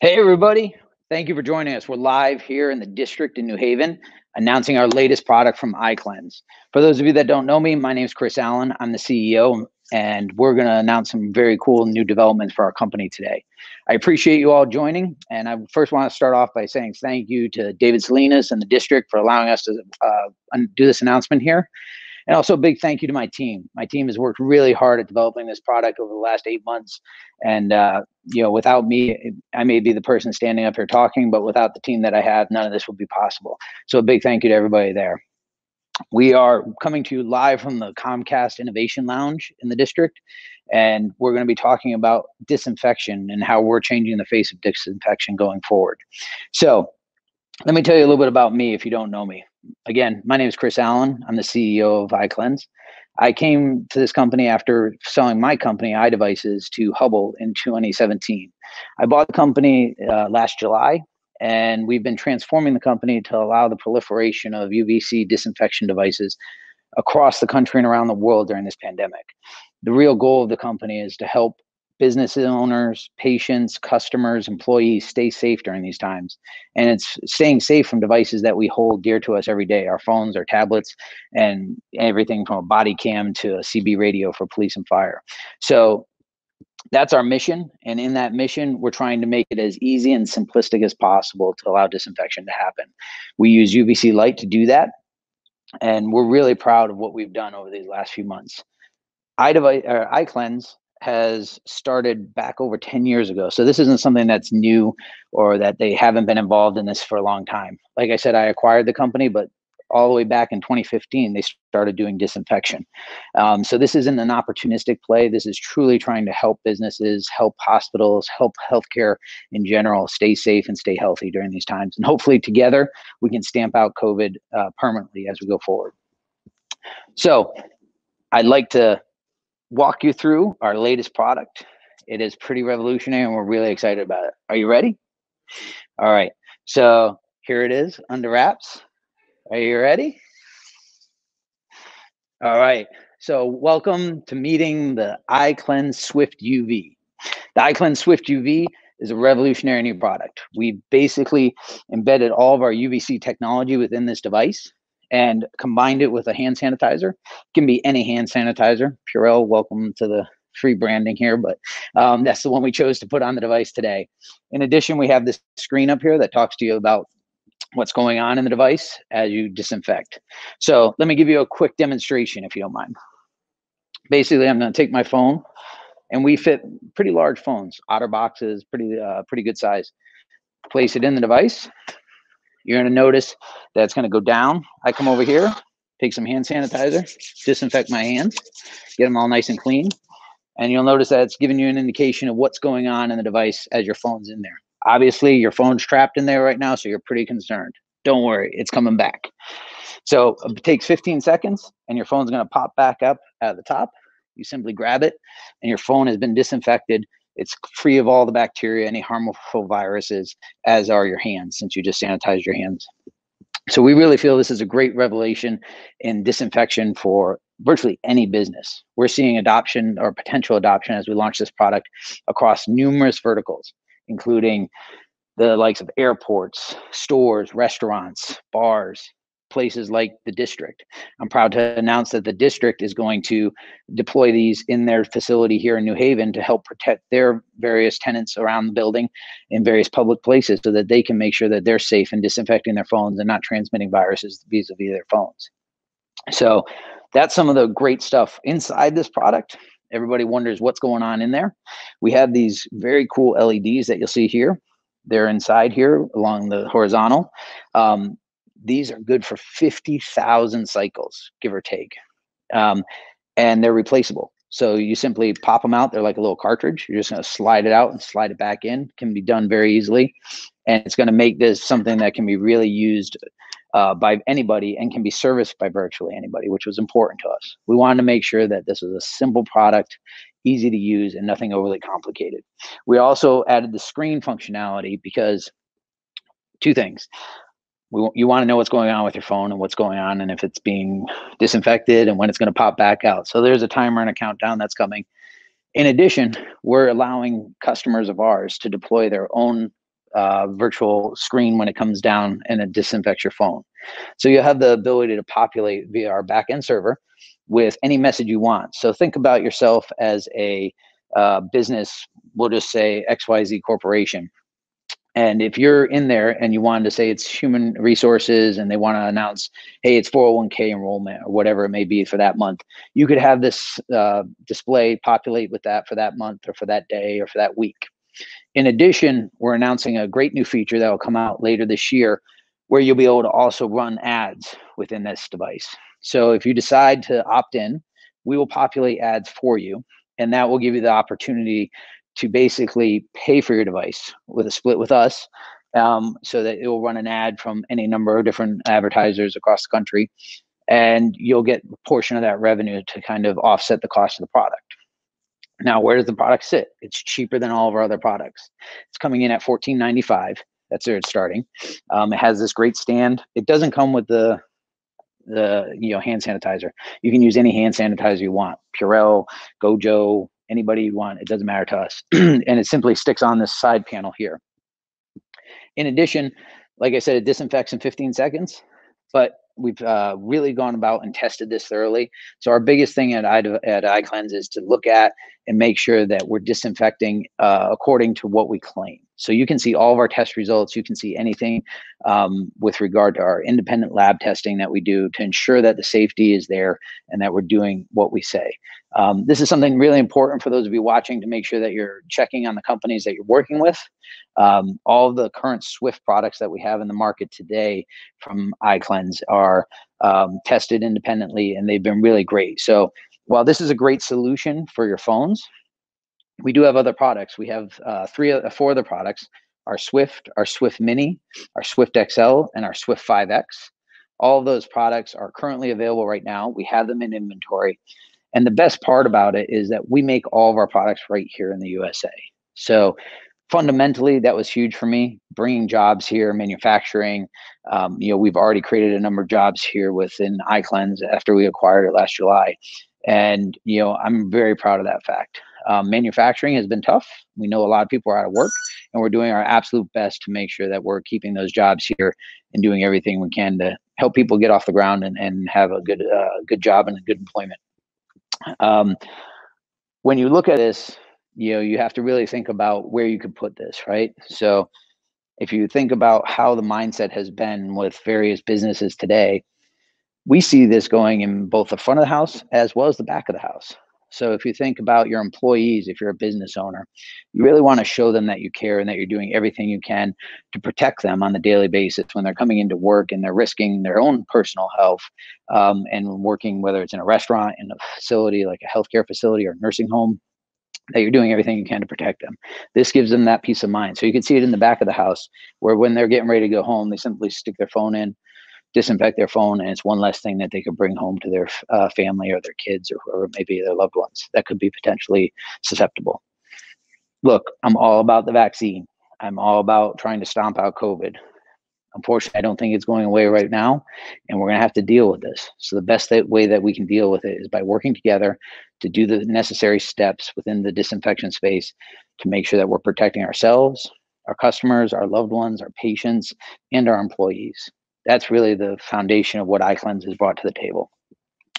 Hey, everybody. Thank you for joining us. We're live here in the district in New Haven, announcing our latest product from iCleanse. For those of you that don't know me, my name is Chris Allen. I'm the CEO, and we're going to announce some very cool new developments for our company today. I appreciate you all joining, and I first want to start off by saying thank you to David Salinas and the district for allowing us to do this announcement here. And also a big thank you to my team. My team has worked really hard at developing this product over the last 8 months. And, without me, I may be the person standing up here talking, but without the team that I have, none of this would be possible. So a big thank you to everybody there. We are coming to you live from the Comcast Innovation Lounge in the district. And we're going to be talking about disinfection and how we're changing the face of disinfection going forward. So let me tell you a little bit about me if you don't know me. Again, my name is Chris Allen. I'm the CEO of iCleanse. I came to this company after selling my company, iDevices, to Hubble in 2017. I bought the company last July, and we've been transforming the company to allow the proliferation of UVC disinfection devices across the country and around the world during this pandemic. The real goal of the company is to help business owners, patients, customers, employees stay safe during these times. And it's staying safe from devices that we hold dear to us every day, our phones, our tablets, and everything from a body cam to a CB radio for police and fire. So that's our mission. And in that mission, we're trying to make it as easy and simplistic as possible to allow disinfection to happen. We use UVC light to do that. And we're really proud of what we've done over these last few months. iCleanse has started back over 10 years ago. So this isn't something that's new or that they haven't been involved in this for a long time. Like I said, I acquired the company, but all the way back in 2015, they started doing disinfection. So this isn't an opportunistic play. This is truly trying to help businesses, help hospitals, help healthcare in general stay safe and stay healthy during these times. And hopefully together, we can stamp out COVID permanently as we go forward. So I'd like to walk you through our latest product. It is pretty revolutionary and we're really excited about it. Are you ready? All right. So here it is under wraps. Are you ready? All right. So welcome to meeting the iCleanse Swift UV. The iCleanse Swift UV is a revolutionary new product. We basically embedded all of our UVC technology within this device and combined it with a hand sanitizer. It can be any hand sanitizer. Purell, welcome to the free branding here, but that's the one we chose to put on the device today. In addition, we have this screen up here that talks to you about what's going on in the device as you disinfect. So let me give you a quick demonstration if you don't mind. Basically, I'm going to take my phone, and we fit pretty large phones, OtterBoxes, pretty good size. Place it in the device. You're going to notice that it's going to go down. I come over here, take some hand sanitizer, disinfect my hands, get them all nice and clean. And you'll notice that it's giving you an indication of what's going on in the device as your phone's in there. Obviously, your phone's trapped in there right now, so you're pretty concerned. Don't worry, it's coming back. So it takes 15 seconds, and your phone's going to pop back up at the top. You simply grab it, and your phone has been disinfected. It's free of all the bacteria, any harmful viruses, as are your hands, since you just sanitized your hands. So we really feel this is a great revelation in disinfection for virtually any business. We're seeing adoption or potential adoption as we launch this product across numerous verticals, including the likes of airports, stores, restaurants, bars, places like the district. I'm proud to announce that the district is going to deploy these in their facility here in New Haven to help protect their various tenants around the building in various public places so that they can make sure that they're safe and disinfecting their phones and not transmitting viruses vis-a-vis their phones. So that's some of the great stuff inside this product. Everybody wonders what's going on in there. We have these very cool LEDs that you'll see here. They're inside here along the horizontal. These are good for 50,000 cycles, give or take. And they're replaceable. So you simply pop them out. They're like a little cartridge. You're just going to slide it out and slide it back in. Can be done very easily. And it's going to make this something that can be really used by anybody and can be serviced by virtually anybody, which was important to us. We wanted to make sure that this was a simple product, easy to use, and nothing overly complicated. We also added the screen functionality because two things. You want to know what's going on with your phone and what's going on and if it's being disinfected and when it's going to pop back out. So there's a timer and a countdown that's coming. In addition, we're allowing customers of ours to deploy their own virtual screen when it comes down and it disinfects your phone. So you'll have the ability to populate via our backend server with any message you want. So think about yourself as a business, we'll just say XYZ Corporation. And if you're in there and you wanted to say it's human resources and they want to announce, hey, it's 401k enrollment or whatever it may be for that month, you could have this display populate with that for that month or for that day or for that week. In addition, we're announcing a great new feature that will come out later this year where you'll be able to also run ads within this device. So if you decide to opt in, we will populate ads for you, and that will give you the opportunity to basically pay for your device with a split with us, so that it will run an ad from any number of different advertisers across the country, and you'll get a portion of that revenue to kind of offset the cost of the product. Now, where does the product sit? It's cheaper than all of our other products. It's coming in at $14.95. That's where it's starting. It has this great stand. It doesn't come with the hand sanitizer. You can use any hand sanitizer you want. Purell, Gojo, anybody you want. It doesn't matter to us. And it simply sticks on this side panel here. In addition, like I said, it disinfects in 15 seconds, but we've really gone about and tested this thoroughly. So our biggest thing at iCleanse is to look at and make sure that we're disinfecting according to what we claim. So you can see all of our test results. You can see anything with regard to our independent lab testing that we do to ensure that the safety is there and that we're doing what we say. This is something really important for those of you watching to make sure that you're checking on the companies that you're working with. All of the current Swift products that we have in the market today from iCleanse are tested independently, and they've been really great. So while this is a great solution for your phones, we do have other products. We have four other products: our Swift Mini, our Swift XL, and our Swift 5X. All of those products are currently available right now. We have them in inventory. And the best part about it is that we make all of our products right here in the USA. So fundamentally, that was huge for me, bringing jobs here, manufacturing. We've already created a number of jobs here within iCleanse after we acquired it last July. And, I'm very proud of that fact. Manufacturing has been tough. We know a lot of people are out of work, and we're doing our absolute best to make sure that we're keeping those jobs here and doing everything we can to help people get off the ground and have a good job and a good employment. When you look at this, you have to really think about where you could put this, right? So if you think about how the mindset has been with various businesses today, we see this going in both the front of the house as well as the back of the house. So if you think about your employees, if you're a business owner, you really want to show them that you care and that you're doing everything you can to protect them on a daily basis when they're coming into work and they're risking their own personal health, and working, whether it's in a restaurant, in a facility like a healthcare facility or nursing home, that you're doing everything you can to protect them. This gives them that peace of mind. So you can see it in the back of the house where when they're getting ready to go home, they simply stick their phone in, disinfect their phone, and it's one less thing that they could bring home to their family or their kids or whoever it may be, their loved ones that could be potentially susceptible. Look, I'm all about the vaccine. I'm all about trying to stomp out COVID. Unfortunately, I don't think it's going away right now, and we're going to have to deal with this. So the best way that we can deal with it is by working together to do the necessary steps within the disinfection space to make sure that we're protecting ourselves, our customers, our loved ones, our patients, and our employees. That's really the foundation of what iCleanse has brought to the table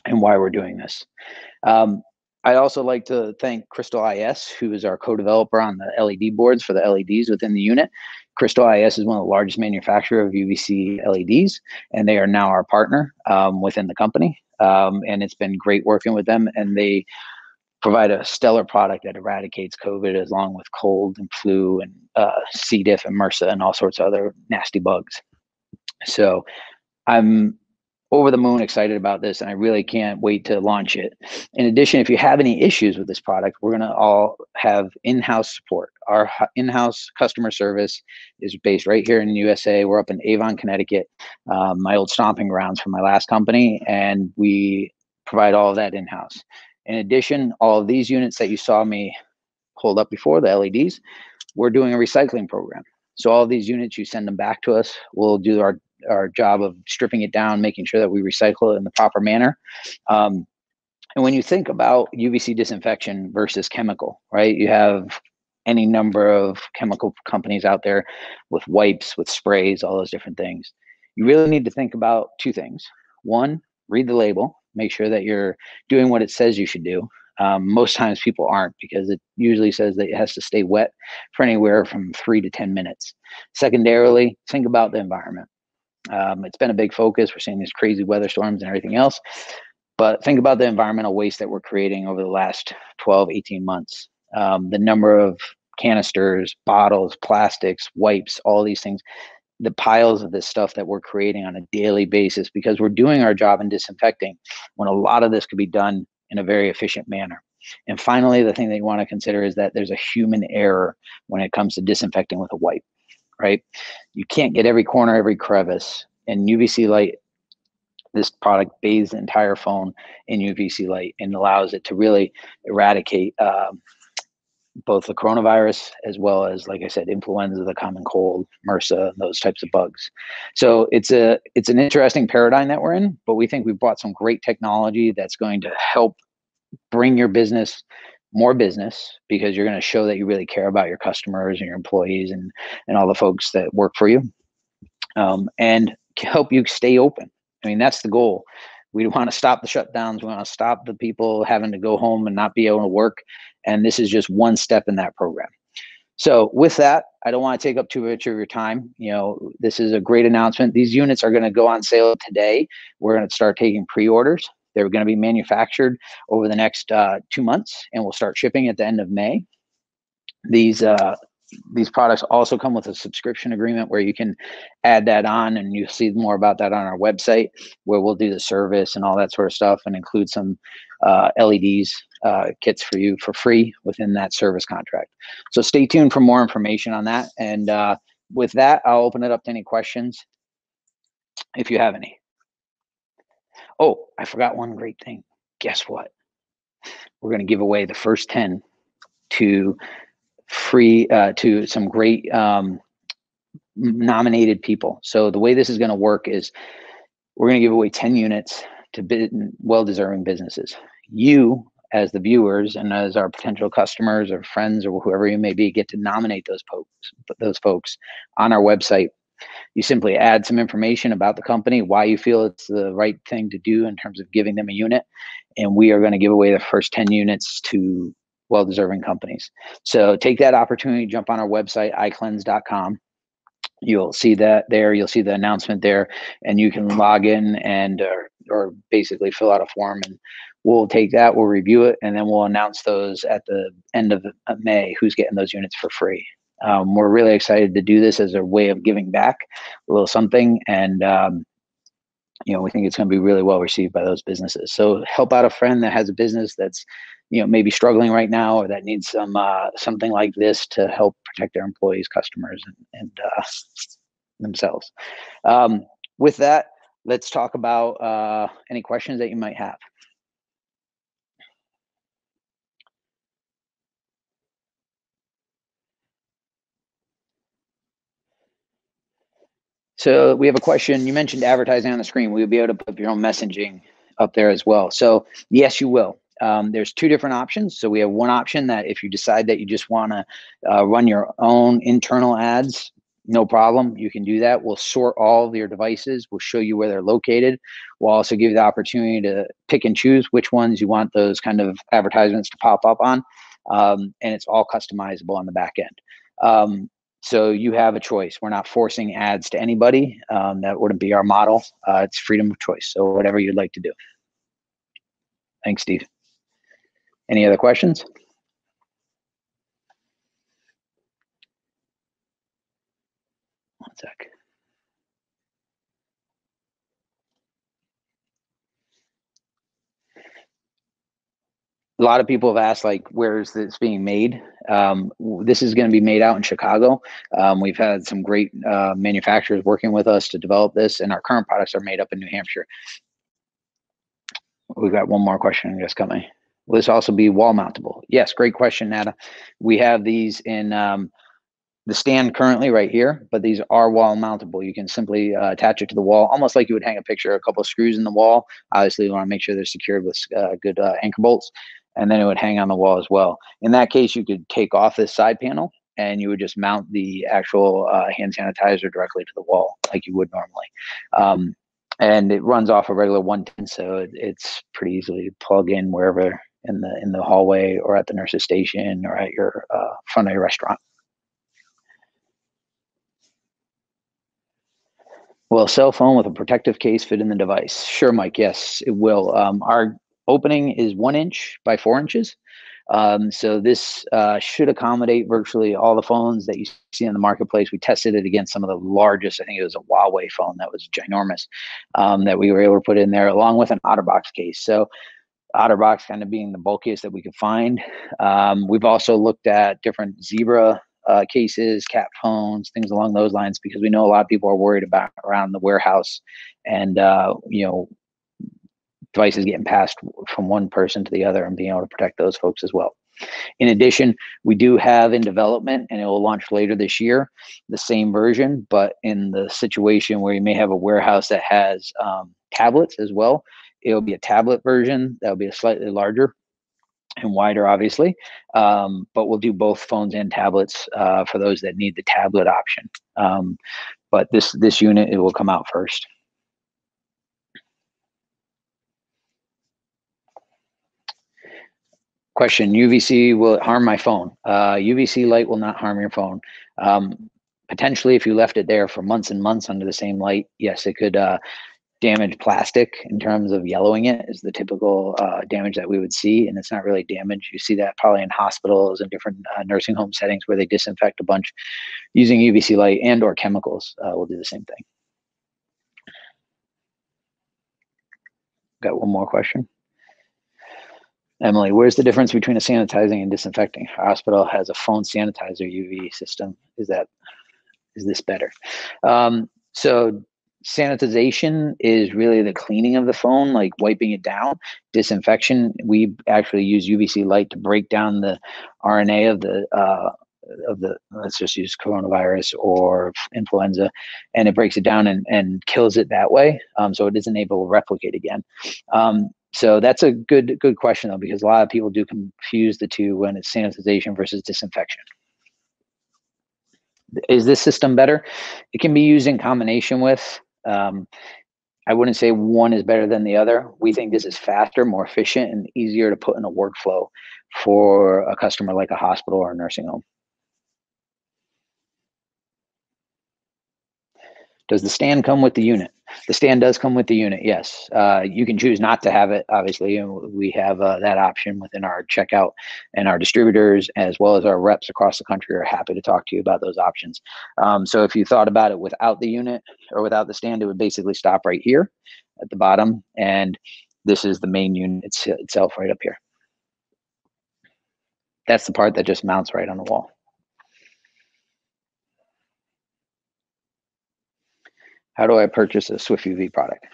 and why we're doing this. I'd also like to thank Crystal IS, who is our co-developer on the LED boards for the LEDs within the unit. Crystal IS is one of the largest manufacturers of UVC LEDs, and they are now our partner within the company. And it's been great working with them, and they provide a stellar product that eradicates COVID along with cold and flu and C. diff and MRSA and all sorts of other nasty bugs. So I'm over the moon excited about this, and I really can't wait to launch it. In addition, if you have any issues with this product, we're going to all have in-house support. Our in-house customer service is based right here in the USA. We're up in Avon, Connecticut, my old stomping grounds from my last company, and we provide all of that in-house. In addition, all of these units that you saw me hold up before, the LEDs, we're doing a recycling program. So all of these units, you send them back to us. We'll do our job of stripping it down, making sure that we recycle it in the proper manner. And when you think about UVC disinfection versus chemical, right? You have any number of chemical companies out there with wipes, with sprays, all those different things. You really need to think about two things. One, read the label, make sure that you're doing what it says you should do. Most times people aren't, because it usually says that it has to stay wet for anywhere from 3 to 10 minutes. Secondarily, think about the environment. It's been a big focus. We're seeing these crazy weather storms and everything else. But think about the environmental waste that we're creating over the last 12, 18 months. The number of canisters, bottles, plastics, wipes, all these things, the piles of this stuff that we're creating on a daily basis because we're doing our job in disinfecting when a lot of this could be done in a very efficient manner. And finally, the thing that you want to consider is that there's a human error when it comes to disinfecting with a wipe, right? You can't get every corner, every crevice. And UVC light, this product bathes the entire phone in UVC light and allows it to really eradicate both the coronavirus as well as, like I said, influenza, the common cold, MRSA, those types of bugs. So it's an interesting paradigm that we're in, but we think we've brought some great technology that's going to help bring your business more business, because you're going to show that you really care about your customers and your employees and all the folks that work for you, and help you stay open. I mean, that's the goal. We want to stop the shutdowns. We want to stop the people having to go home and not be able to work. And this is just one step in that program. So with that, I don't want to take up too much of your time. You know, this is a great announcement. These units are going to go on sale today. We're going to start taking pre-orders. They're going to be manufactured over the next 2 months, and we'll start shipping at the end of May. These products also come with a subscription agreement where you can add that on, and you'll see more about that on our website, where we'll do the service and all that sort of stuff, and include some LEDs kits for you for free within that service contract. So stay tuned for more information on that. And with that, I'll open it up to any questions if you have any. Oh, I forgot one great thing. Guess what? We're going to give away the first 10 to free to some great nominated people. So the way this is going to work is we're going to give away 10 units to well-deserving businesses. You, as the viewers and as our potential customers or friends or whoever you may be, get to nominate those folks on our website. You simply add some information about the company, why you feel it's the right thing to do in terms of giving them a unit, and we are going to give away the first 10 units to well-deserving companies. So take that opportunity, jump on our website, iCleanse.com. You'll see that there. You'll see the announcement there, and you can log in and or basically fill out a form, and we'll take that, we'll review it, and then we'll announce those at the end of May, who's getting those units for free. We're really excited to do this as a way of giving back a little something, and you know, we think it's going to be really well received by those businesses. So help out a friend that has a business that's, you know, maybe struggling right now, or that needs some something like this to help protect their employees, customers, and themselves. With that, let's talk about any questions that you might have. So we have a question. You mentioned advertising on the screen. Will you be able to put your own messaging up there as well? So yes, you will. There's two different options. So we have one option that if you decide that you just want to run your own internal ads, no problem. You can do that. We'll sort all of your devices. We'll show you where they're located. We'll also give you the opportunity to pick and choose which ones you want those kind of advertisements to pop up on. And it's all customizable on the back end. So you have a choice. We're not forcing ads to anybody. That wouldn't be our model. It's freedom of choice. So whatever you'd like to do. Thanks, Steve. Any other questions? One sec. A lot of people have asked, like, where is this being made? This is going to be made out in Chicago. We've had some great manufacturers working with us to develop this, and our current products are made up in New Hampshire. We've got one more question, I guess, coming. Will this also be wall mountable? Yes, great question, Nada. We have these in the stand currently right here, but these are wall mountable. You can simply attach it to the wall, almost like you would hang a picture, a couple of screws in the wall. Obviously, you want to make sure they're secured with good anchor bolts, and then it would hang on the wall as well. In that case, you could take off this side panel and you would just mount the actual hand sanitizer directly to the wall like you would normally. And it runs off a regular 110, so it's pretty easily to plug in wherever in the hallway or at the nurse's station or at your front of your restaurant. Will a cell phone with a protective case fit in the device? Sure, Mike. Yes, it will. Our opening is 1 inch by 4 inches. So this should accommodate virtually all the phones that you see in the marketplace. We tested it against some of the largest. I think it was a Huawei phone that was ginormous that we were able to put in there, along with an OtterBox case. So OtterBox kind of being the bulkiest that we could find. We've also looked at different Zebra cases, cat phones, things along those lines, because we know a lot of people are worried about around the warehouse and devices getting passed from one person to the other and being able to protect those folks as well. In addition, we do have in development, and it will launch later this year, the same version, but in the situation where you may have a warehouse that has tablets as well, it'll be a tablet version that'll be a slightly larger and wider, obviously, but we'll do both phones and tablets for those that need the tablet option. But this unit, it will come out first. Question, UVC, will it harm my phone? UVC light will not harm your phone. Potentially, if you left it there for months and months under the same light, yes, it could damage plastic in terms of yellowing it is the typical damage that we would see, and it's not really damage. You see that probably in hospitals and different nursing home settings where they disinfect a bunch using UVC light and or chemicals will do the same thing. Got one more question. Emily, where's the difference between a sanitizing and disinfecting? Our hospital has a phone sanitizer UV system. Is this better? So sanitization is really the cleaning of the phone, like wiping it down. Disinfection, we actually use UVC light to break down the RNA of the let's just use coronavirus or influenza, and it breaks it down and kills it that way. So it isn't able to replicate again. So that's a good question though, because a lot of people do confuse the two when it's sanitization versus disinfection. Is this system better? It can be used in combination with. I wouldn't say one is better than the other. We think this is faster, more efficient, and easier to put in a workflow for a customer like a hospital or a nursing home. Does the stand come with the unit? The stand does come with the unit, yes. You can choose not to have it, obviously, and we have that option within our checkout, and our distributors as well as our reps across the country are happy to talk to you about those options. So if you thought about it without the unit or without the stand, it would basically stop right here at the bottom, and this is the main unit itself right up here. That's the part that just mounts right on the wall. How do I purchase a Swift UV product?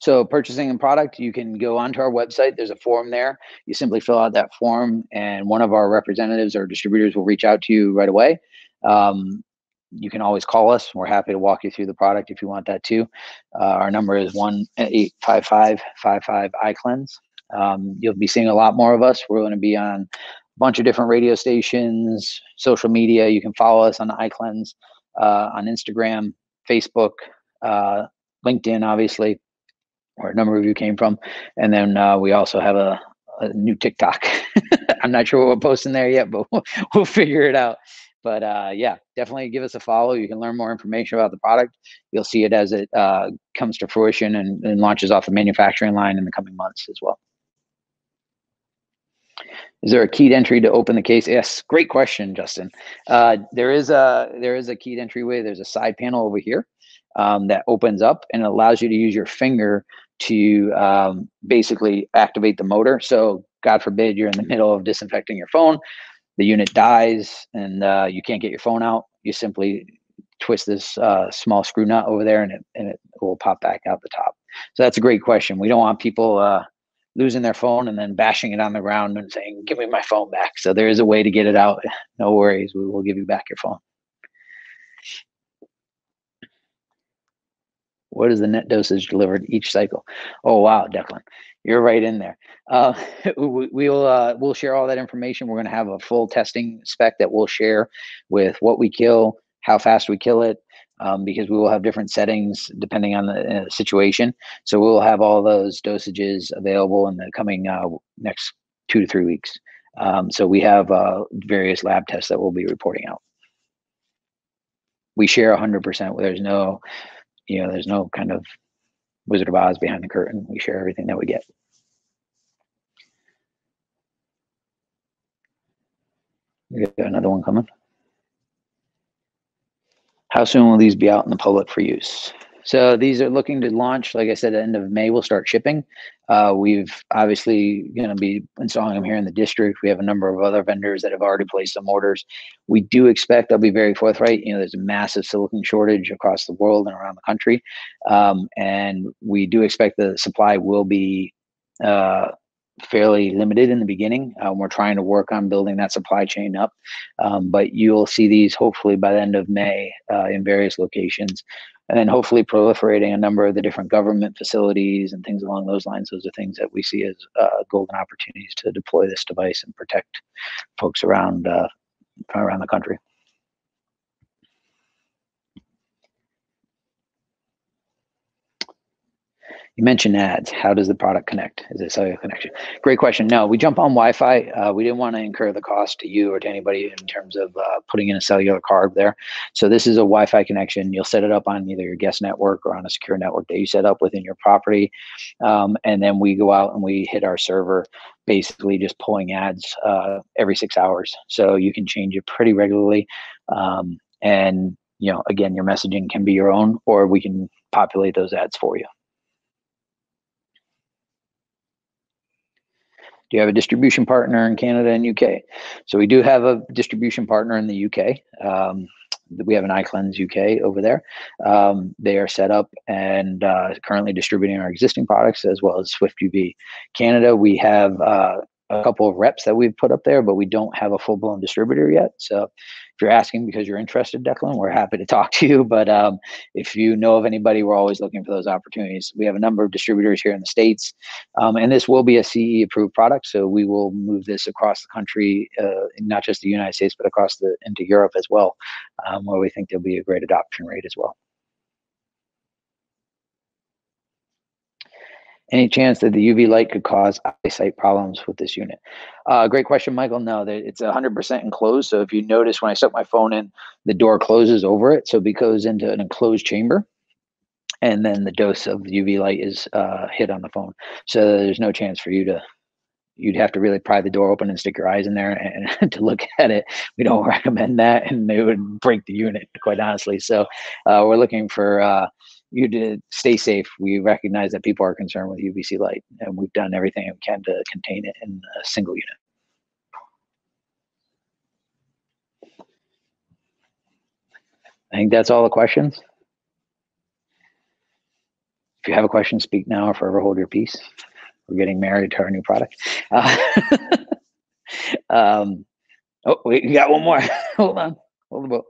So purchasing a product, you can go onto our website. There's a form there. You simply fill out that form, and one of our representatives or distributors will reach out to you right away. You can always call us. We're happy to walk you through the product if you want that too. Our number is 1-855-55-iCleanse. You'll be seeing a lot more of us. We're going to be on a bunch of different radio stations, social media. You can follow us on iCleanse on Instagram, Facebook, LinkedIn, obviously, where a number of you came from. And then we also have a new TikTok. I'm not sure what we're posting there yet, but we'll figure it out. But yeah, definitely give us a follow. You can learn more information about the product. You'll see it as it comes to fruition and launches off the manufacturing line in the coming months as well. Is there a keyed entry to open the case? Yes, great question, Justin. There is a keyed entryway. There's a side panel over here that opens up, and it allows you to use your finger to basically activate the motor. So God forbid you're in the middle of disinfecting your phone, the unit dies, and you can't get your phone out. You simply twist this small screw nut over there, and it will pop back out the top. So that's a great question. We don't want people losing their phone and then bashing it on the ground and saying, "Give me my phone back." So there is a way to get it out. No worries, we will give you back your phone. What is the net dosage delivered each cycle? Oh wow, Declan, you're right in there. Uh, we'll share all that information. We're going to have a full testing spec that we'll share with what we kill, how fast we kill it, because we will have different settings depending on the situation. So we'll have all those dosages available in the coming next 2 to 3 weeks. So we have various lab tests that we'll be reporting out. We share 100%. There's no kind of Wizard of Oz behind the curtain. We share everything that we get. We got another one coming. How soon will these be out in the public for use? So these are looking to launch, like I said, at the end of May, we'll start shipping. We've obviously going to be installing them here in the district. We have a number of other vendors that have already placed some orders. We do expect, I'll be very forthright, there's a massive silicone shortage across the world and around the country. And we do expect the supply will be fairly limited in the beginning. We're trying to work on building that supply chain up. But you'll see these hopefully by the end of May in various locations. And then hopefully proliferating a number of the different government facilities and things along those lines. Those are things that we see as golden opportunities to deploy this device and protect folks around the country. You mentioned ads. How does the product connect? Is it a cellular connection? Great question. No, we jump on Wi-Fi. We didn't want to incur the cost to you or to anybody in terms of putting in a cellular card there. So this is a Wi-Fi connection. You'll set it up on either your guest network or on a secure network that you set up within your property. And then we go out and we hit our server, basically just pulling ads every 6 hours. So you can change it pretty regularly. And again, your messaging can be your own, or we can populate those ads for you. Do you have a distribution partner in Canada and UK? So we do have a distribution partner in the UK. We have an iCleanse UK over there. They are set up and currently distributing our existing products as well as Swift UV. Canada, we have a couple of reps that we've put up there, but we don't have a full-blown distributor yet. So if you're asking because you're interested, Declan, we're happy to talk to you. But if you know of anybody, we're always looking for those opportunities. We have a number of distributors here in the States, and this will be a CE approved product. So we will move this across the country, not just the United States, but into Europe as well, where we think there'll be a great adoption rate as well. Any chance that the UV light could cause eyesight problems with this unit? Great question, Michael. No, it's 100% enclosed. So if you notice when I stuck my phone in, the door closes over it. So it goes into an enclosed chamber. And then the dose of UV light is hit on the phone. So there's no chance for you'd have to really pry the door open and stick your eyes in there and to look at it. We don't recommend that, and it would break the unit, quite honestly. So we're looking for you to stay safe. We recognize that people are concerned with UVC light, and we've done everything we can to contain it in a single unit. I think that's all the questions. If you have a question, speak now or forever hold your peace. We're getting married to our new product. Oh, wait, you got one more. Hold on. Hold the boat.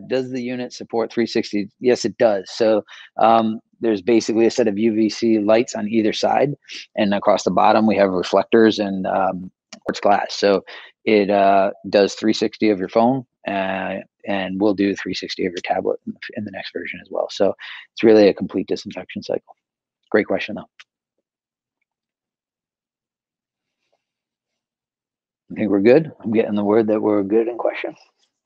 Does the unit support 360? Yes, it does. So there's basically a set of UVC lights on either side, and across the bottom we have reflectors and quartz glass. So it does 360 of your phone, and we'll do 360 of your tablet in the next version as well. So it's really a complete disinfection cycle. Great question, though. I think we're good. I'm getting the word that we're good in questions.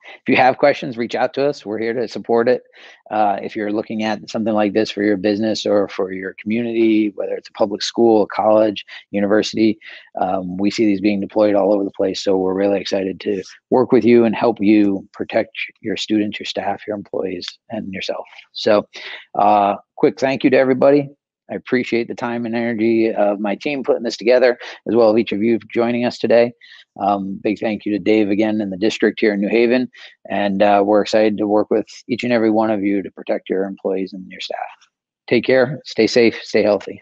If you have questions, reach out to us. We're here to support it. If you're looking at something like this for your business or for your community, whether it's a public school, a college, university, we see these being deployed all over the place. So we're really excited to work with you and help you protect your students, your staff, your employees, and yourself. So quick thank you to everybody. I appreciate the time and energy of my team putting this together, as well as each of you joining us today. Big thank you to Dave again in the district here in New Haven. And we're excited to work with each and every one of you to protect your employees and your staff. Take care, stay safe, stay healthy.